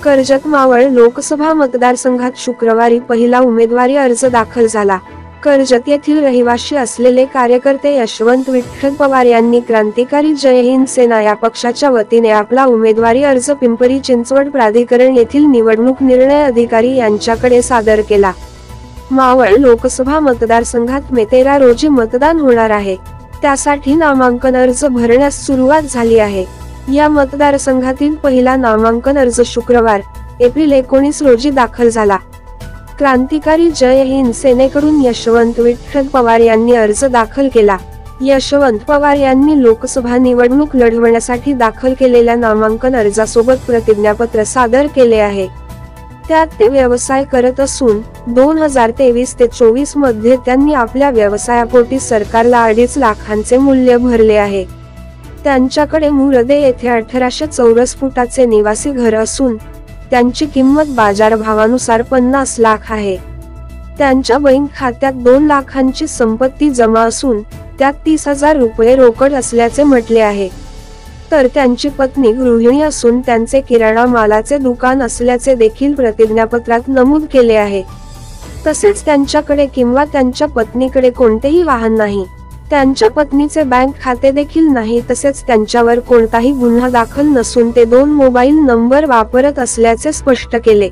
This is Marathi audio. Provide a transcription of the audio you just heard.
कर्जत मावळ लोकसभा मतदारसंघात शुक्रवारी पहिला उमेदवारी अर्ज दाखल झाला। कर्जत येथील रहिवासी असलेले कार्यकर्ते यशवंत विठ्ठल पवार यांनी क्रांतिकारी जय हिंद सेना या पक्षाच्या वतीने आपला उमेदवारी अर्ज पिंपरी चिंचवड प्राधिकरण येथील निवडणूक निर्णय अधिकारी यांच्याकडे सादर केला। मावळ लोकसभा मतदारसंघात मे 13 रोजी मतदान होणार आहे, त्यासाठी नामांकन अर्ज भरण्यास सुरुवात झाली आहे। या मतदारसंघातील पहिला नामांकन अर्ज शुक्रवार एप्रिल 19 रोजी दाखल झाला। क्रांतिकारी जय हिंद सेनेकडून यशवंत विठ्ठल पवार यांनी अर्ज दाखल केला। यशवंत पवार यांनी लोकसभा निवडणूक लढवण्यासाठी दाखल केलेल्या नामांकन अर्जासोबत प्रतिज्ञापत्र सादर केले आहे। त्यात ते व्यवसाय करत असून 2023 ते 24 मध्ये त्यांनी आपल्या व्यवसायापोटी सरकारला 2.5 लाखांचे मूल्य भरले आहे। त्यांच्याकडे मुरदे येथे 1800 चौरस फुटाचे निवासी घर असून त्यांची किंमत बाजारभावानुसार 50 लाख आहे। त्यांच्या बँक खात्यात 2 लाखांची संपत्ती जमा असून त्यात 30,000 रुपये रोकड असल्याचे म्हटले आहे। तर त्यांची पत्नी गृहिणी असून त्यांचे किराणा मालाचे दुकान असल्याचे देखील प्रतिज्ञापत्रात नमूद केले आहे। तसेच त्यांच्याकडे किंवा त्यांच्या पत्नीकडे कोणतेही वाहन नाही, त्यांच्या पत्नीचे बँक खाते देखील नाही, तसेच त्यांच्यावर कोणताही गुन्हा दाखल नसून ते 2 मोबाईल नंबर वापरत असल्याचे स्पष्ट केले।